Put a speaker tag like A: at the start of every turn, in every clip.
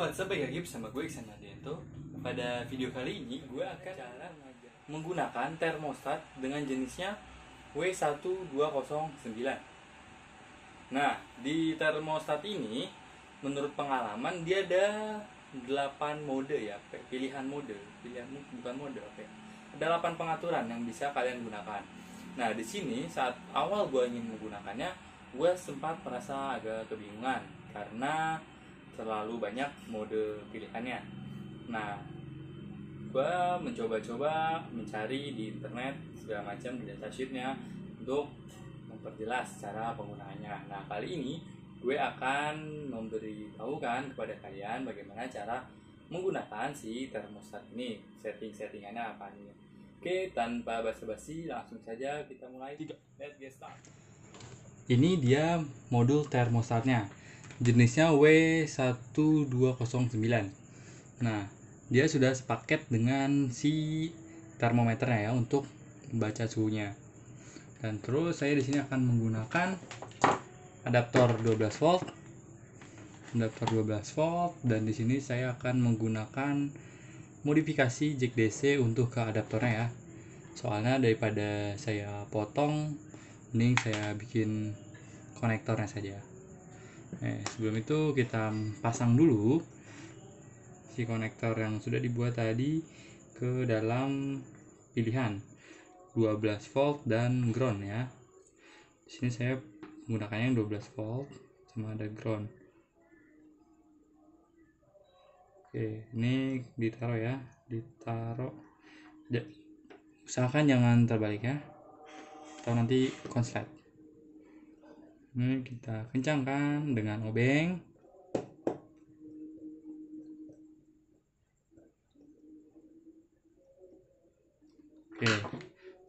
A: Halo, sampai lagi bersama gue Iksan Mardianto. Pada video kali ini gue akan menggunakan termostat dengan jenisnya W1209. Nah, di termostat ini menurut pengalaman dia ada 8 mode ya, pilihan mode, bukan mode, oke. Ada 8 pengaturan yang bisa kalian gunakan. Nah, di sini saat awal gue ingin menggunakannya, gue sempat merasa agak kebingungan karena terlalu banyak mode pilihannya. Nah, gue mencoba-coba mencari di internet segala macam di datasheetnya untuk memperjelas cara penggunaannya. Nah, kali ini gue akan memberitahukan kepada kalian bagaimana cara menggunakan si termostat ini, settingannya apa aja. Oke, tanpa basa-basi langsung saja kita mulai. Let's get start. Ini dia modul termostatnya. Jenisnya W1209. Nah, dia sudah sepaket dengan si termometernya ya untuk membaca suhunya. Dan terus saya di sini akan menggunakan adaptor 12 volt. Adaptor 12 volt dan di sini saya akan menggunakan modifikasi jack DC untuk ke adaptornya ya. Soalnya daripada saya potong, mending saya bikin konektornya saja. Sebelum itu kita pasang dulu si konektor yang sudah dibuat tadi ke dalam pilihan 12 volt dan ground ya. Di sini saya menggunakannya 12 volt sama ada ground. Oke, ini ditaruh ya, ditaruh. Usahakan jangan terbalik ya, atau nanti konslet. Ini kita kencangkan dengan obeng.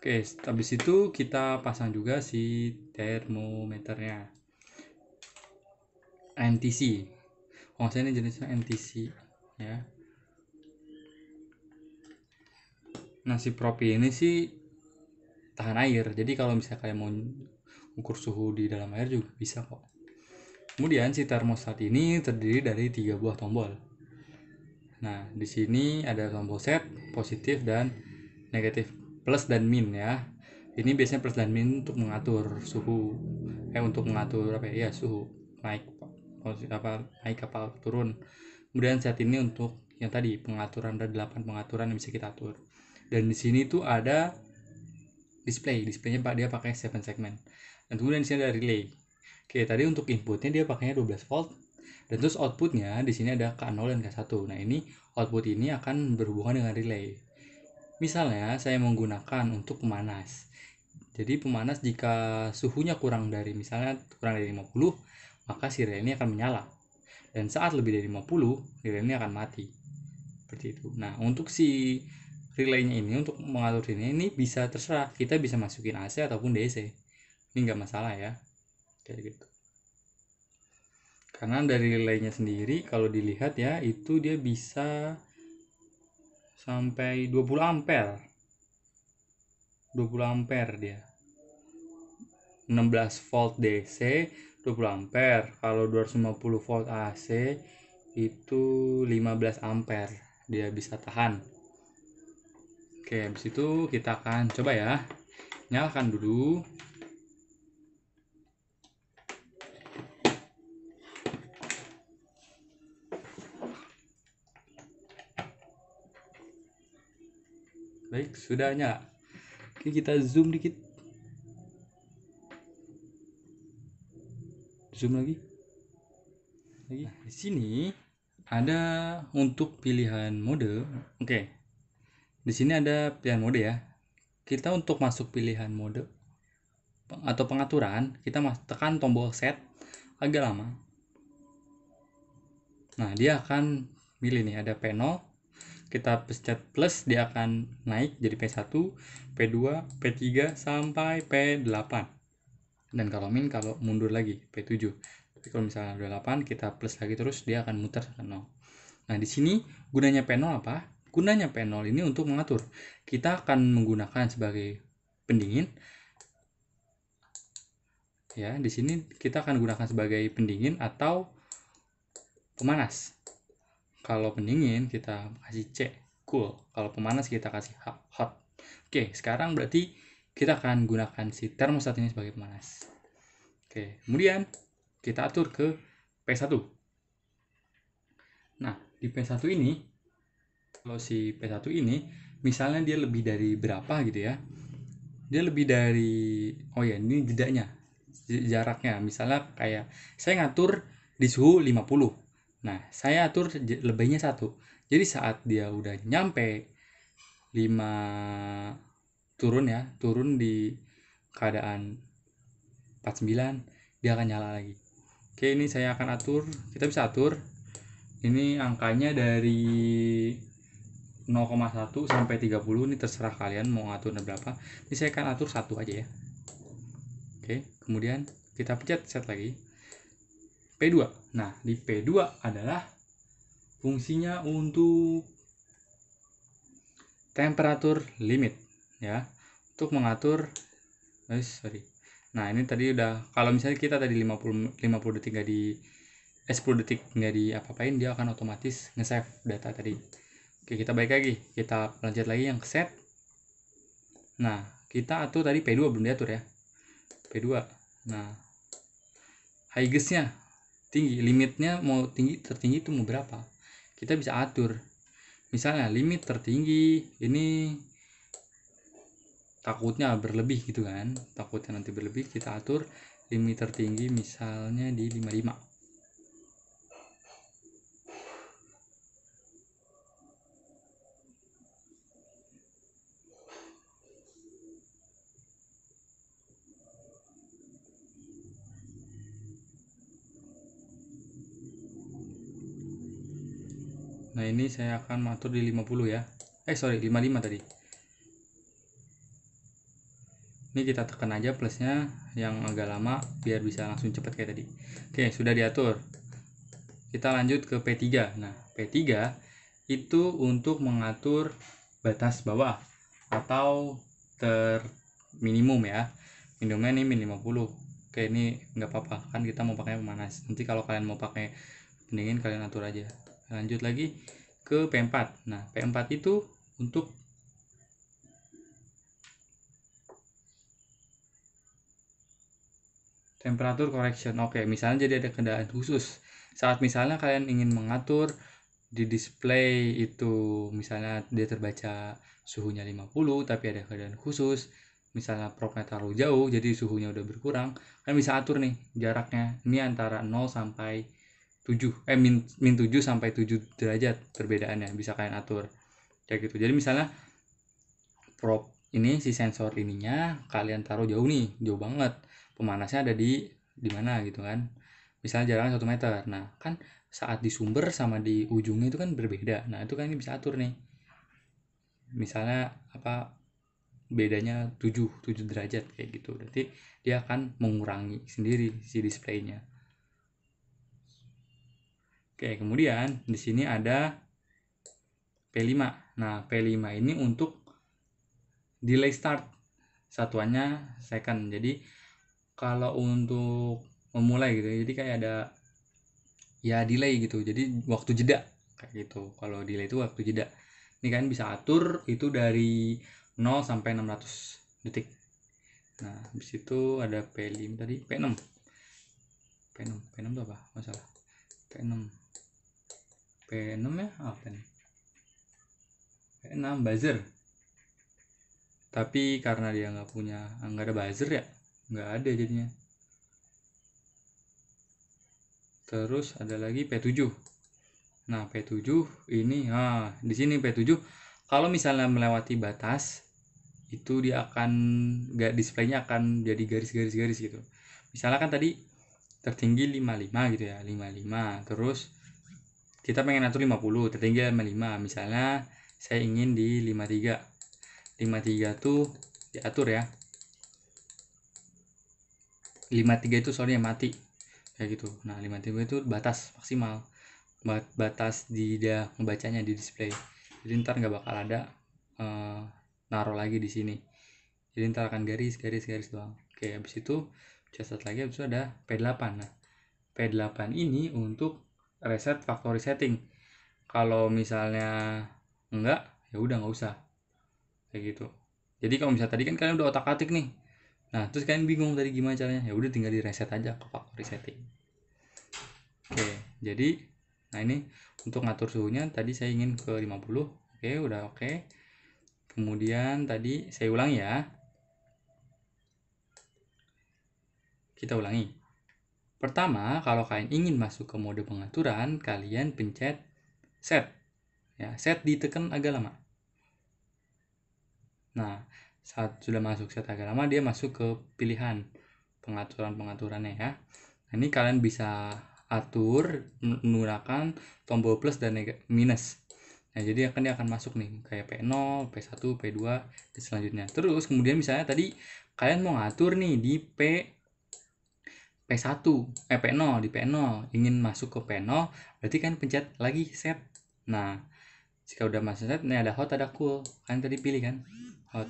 A: Oke, habis itu kita pasang juga si termometernya. NTC. Oh, saya ini jenisnya NTC ya. Nah, si propi ini sih tahan air. Jadi kalau misalnya kalian mau ukur suhu di dalam air juga bisa kok. Kemudian si termostat ini terdiri dari 3 buah tombol. Nah, di sini ada tombol set, positif dan negatif, plus dan min ya. Ini biasanya plus dan min untuk mengatur suhu, untuk mengatur suhu naik apa turun. Kemudian set ini untuk yang tadi pengaturan, ada 8 pengaturan yang bisa kita atur. Dan di sini tuh ada displaynya dia pakai 7 segmen. Dan kemudian di sini ada relay. Oke, tadi untuk inputnya dia pakainya 12 volt. Dan terus outputnya di sini ada K0 dan K1. Nah, ini output ini akan berhubungan dengan relay. Misalnya saya menggunakan untuk pemanas. Jadi pemanas jika suhunya kurang dari 50, maka si relay ini akan menyala. Dan saat lebih dari 50, relay ini akan mati. Seperti itu. Nah, untuk si relaynya ini, untuk mengatur ini bisa terserah. Kita bisa masukin AC ataupun DC. Ini nggak masalah ya. Kayak gitu. Karena dari relaynya sendiri kalau dilihat ya, itu dia bisa sampai 20 ampere. 20 ampere dia. 16 volt DC, 20 ampere. Kalau 250 volt AC itu 15 ampere dia bisa tahan. Oke, habis itu kita akan coba ya. Nyalakan dulu. Baik, sudah nyala. Oke, kita zoom dikit. Zoom lagi. Nah, di sini ada untuk pilihan mode. Oke. Di sini ada pilihan mode ya. Kita untuk masuk pilihan mode atau pengaturan, kita tekan tombol set agak lama. Nah, dia akan milih nih ada P0. Kita pencet plus, dia akan naik jadi P1, P2, P3 sampai P8. Dan kalau mundur lagi P7. Tapi kalau misalnya udah 8, kita plus lagi terus dia akan muter ke 0. Nah, di sini gunanya P0 apa? Gunanya P0 ini untuk mengatur. Kita akan menggunakan sebagai pendingin. Ya, di sini kita akan gunakan sebagai pendingin atau pemanas. Kalau pendingin kita kasih C, cool. Kalau pemanas kita kasih hot. Oke, sekarang berarti kita akan gunakan si termostat ini sebagai pemanas. Oke, kemudian kita atur ke P1. Nah, di P1 ini, kalau si P1 ini, misalnya dia lebih dari berapa gitu ya, dia lebih dari, oh ya ini jedanya, jaraknya, misalnya kayak saya ngatur di suhu 50. Nah, saya atur lebihnya 1. Jadi saat dia udah nyampe 5 turun di keadaan 49, dia akan nyala lagi. Oke, ini saya akan atur, kita bisa atur. Ini angkanya dari 0,1 sampai 30, ini terserah kalian mau ngatur berapa. Ini saya akan atur 1 aja ya. Oke, kemudian kita pencet set lagi. P2. Nah, di P2 adalah fungsinya untuk temperatur limit ya. Untuk mengatur Nah, ini tadi udah, kalau misalnya kita tadi 50 detik nggak di 10 detik nggak di apa-apain, dia akan otomatis nge-save data tadi. Oke, kita balik lagi, kita lanjut lagi yang ke set. Nah, kita atur tadi P2 belum diatur ya. P2. Nah, highest-nya tinggi, limitnya mau tinggi, tertinggi itu mau berapa, kita bisa atur. Misalnya limit tertinggi ini takutnya berlebih gitu kan, takutnya nanti berlebih, kita atur limit tertinggi misalnya di 55. Nah, ini saya akan atur di 50 ya. 55 tadi. Ini kita tekan aja plusnya yang agak lama biar bisa langsung cepet kayak tadi. Oke, sudah diatur. Kita lanjut ke P3. Nah, P3 itu untuk mengatur batas bawah atau minimum ya. Minimumnya ini min 50. Oke, ini nggak apa-apa kan kita mau pakai pemanas. Nanti kalau kalian mau pakai pendingin kalian atur aja. Lanjut lagi ke P4. Nah, P4 itu untuk temperatur correction. Oke, misalnya jadi ada keadaan khusus. Saat misalnya kalian ingin mengatur di display itu, misalnya dia terbaca suhunya 50 tapi ada keadaan khusus, misalnya propnya taruh jauh jadi suhunya udah berkurang, kalian bisa atur nih jaraknya. Ini antara 0 sampai 7, min 7 sampai 7 derajat perbedaannya, bisa kalian atur kayak gitu. Jadi misalnya prop ini, si sensor ininya kalian taruh jauh nih, jauh banget, pemanasnya ada di mana gitu kan, misalnya jaraknya 1 meter. Nah kan saat di sumber sama di ujungnya itu kan berbeda. Nah itu kan ini bisa atur nih, misalnya apa bedanya 7 derajat kayak gitu, berarti dia akan mengurangi sendiri si displaynya. Oke, kemudian di sini ada P5. Nah, P5 ini untuk delay start, satuannya second. Jadi kalau untuk memulai gitu, jadi kayak ada ya delay gitu, jadi waktu jeda kayak gitu. Kalau delay itu waktu jeda. Ini kan bisa atur itu dari 0 sampai 600 detik. Nah, di situ ada P5 tadi, P6. P6 itu apa? Masalah. P6 ya apa nih? P6 buzzer. Tapi karena dia nggak ada buzzer ya, nggak ada jadinya. Terus ada lagi P7. Nah, P7 ini, di sini P7 kalau misalnya melewati batas itu dia akan displaynya akan jadi garis-garis gitu. Misalnya kan tadi tertinggi 55 gitu ya, 55. Terus kita pengen atur 50, tertinggi 55. Misalnya saya ingin di 53. 53 tuh diatur ya. 53 itu soalnya mati kayak gitu. Nah, 53 itu batas maksimal, batas dia membacanya di display. Jadi ntar nggak bakal ada naruh lagi di sini. Jadi ntar akan garis doang. Oke, habis itu catat lagi, habis itu ada P8. Nah, P8 ini untuk reset factory setting. Kalau misalnya enggak, ya udah nggak usah kayak gitu. Jadi kalau misalnya tadi kan kalian udah otak-atik nih, nah terus kalian bingung tadi gimana caranya, ya udah tinggal di reset aja ke factory setting. Oke, jadi nah ini untuk ngatur suhunya tadi saya ingin ke 50. Oke, udah oke. Kemudian tadi saya ulangi ya. Kita ulangi. Pertama, kalau kalian ingin masuk ke mode pengaturan, kalian pencet set. Ya, set ditekan agak lama. Nah, saat sudah masuk set agak lama, dia masuk ke pilihan pengaturan-pengaturannya ya. Nah, ini kalian bisa atur menggunakan tombol plus dan minus. Nah, jadi dia akan masuk nih kayak P0, P1, P2 dan selanjutnya. Terus kemudian misalnya tadi kalian mau ngatur nih di P1, P0, di P0 ingin masuk ke P0, berarti kan pencet lagi set. Nah, jika udah masuk set, ini ada hot, ada cool. Kalian tadi pilih kan hot.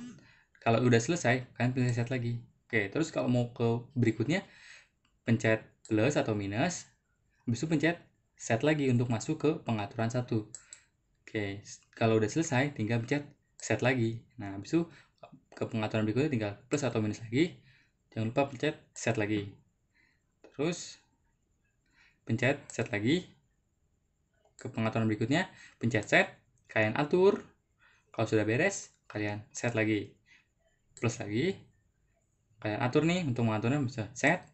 A: Kalau udah selesai, kalian pilih set lagi. Oke, terus kalau mau ke berikutnya, pencet plus atau minus, habis itu pencet set lagi untuk masuk ke pengaturan 1. Oke, kalau udah selesai, tinggal pencet set lagi. Nah, habis itu ke pengaturan berikutnya tinggal plus atau minus lagi. Jangan lupa pencet set lagi. Terus pencet set lagi. Ke pengaturan berikutnya, pencet set, kalian atur. Kalau sudah beres, kalian set lagi. Plus lagi. Kalian atur nih untuk mengaturnya bisa set.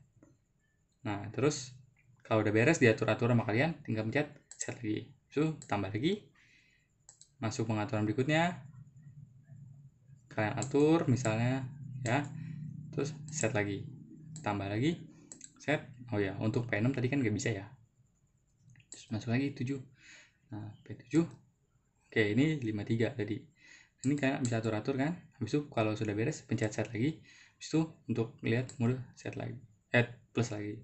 A: Nah, terus kalau udah beres diatur-atur sama kalian, tinggal pencet set lagi. So, tambah lagi. Masuk pengaturan berikutnya. Kalian atur misalnya ya. Terus set lagi. Tambah lagi. Set. Oh ya, untuk P6 tadi kan nggak bisa ya. Terus masuk lagi 7. Nah, P7. Oke, ini 53 tadi. Ini kalian bisa atur-atur kan. Habis itu kalau sudah beres pencet set lagi. Habis itu untuk lihat mode set lagi. Plus lagi.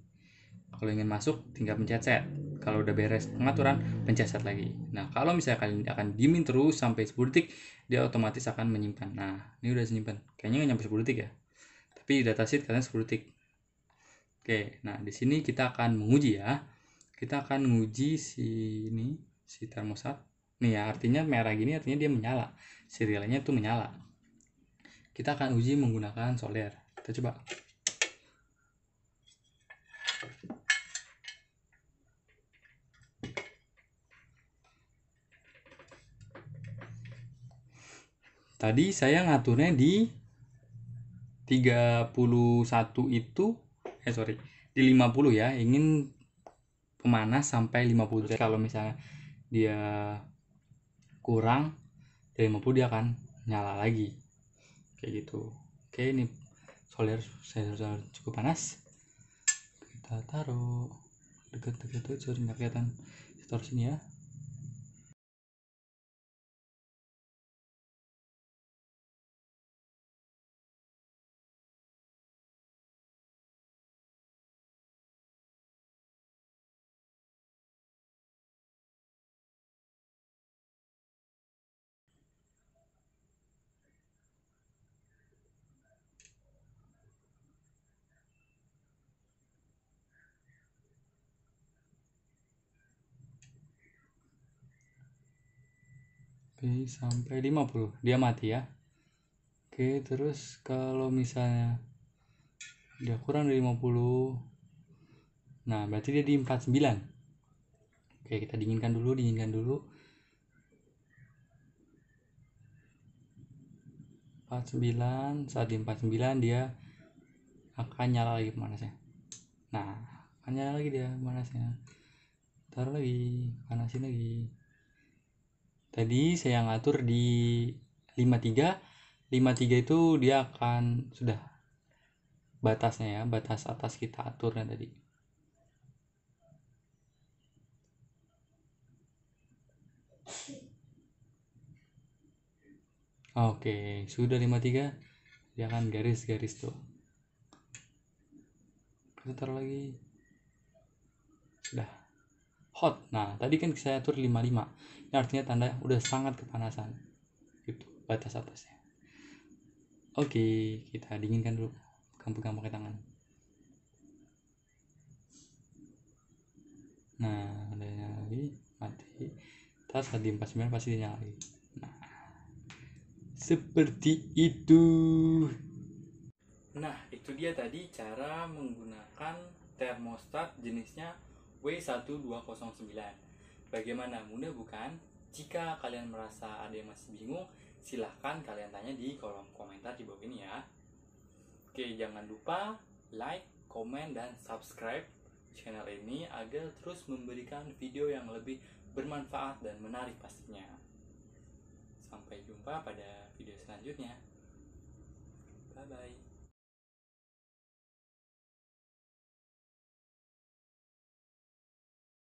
A: Kalau ingin masuk tinggal pencet set. Kalau udah beres pengaturan pencet set lagi. Nah, kalau misalnya kalian akan diemin terus sampai 10 detik, dia otomatis akan menyimpan. Nah, ini udah menyimpan. Kayaknya nggak nyampe 10 detik ya. Tapi di datasheet kalian 10 detik. Oke, nah di sini kita akan menguji ya. Kita akan menguji si termostat. Nih ya, artinya merah gini artinya dia menyala. Serialnya itu menyala. Kita akan uji menggunakan solder. Kita coba. Tadi saya ngaturnya di 31 itu di 50 ya, ingin pemanas sampai 50. Kalau misalnya dia kurang dari 50 dia akan nyala lagi kayak gitu. Oke, ini solder saya sudah cukup panas. Kita taruh dekat-dekat aja nggak kelihatan. Kita taruh sini ya. Oke, sampai 50 dia mati ya. Oke, terus kalau misalnya dia kurang dari 50, nah berarti dia di 49. Oke, kita dinginkan dulu. 49, saat di 49 dia akan nyala lagi panasnya. Nah, akan nyala lagi dia panasnya. Taruh lagi, panasin lagi. Tadi saya ngatur di 53. 53 itu dia akan sudah batasnya ya, batas atas kita aturnya tadi. Oke, sudah 53, dia akan garis-garis tuh. Kita taruh lagi. Sudah hot. Nah, tadi kan saya atur 55. Ini artinya tanda udah sangat kepanasan. Gitu, batas atasnya. Oke, kita dinginkan dulu. Pegang-pegang pakai tangan. Nah, adanya lagi mati. saat di 49 pasti dinyalain. Nah, seperti itu. Nah, itu dia tadi cara menggunakan termostat jenisnya W1209. Bagaimana, mudah bukan? Jika kalian merasa ada yang masih bingung, silahkan kalian tanya di kolom komentar di bawah ini ya. Oke, jangan lupa like, komen, dan subscribe channel ini agar terus memberikan video yang lebih bermanfaat dan menarik pastinya. Sampai jumpa pada video selanjutnya. Bye bye.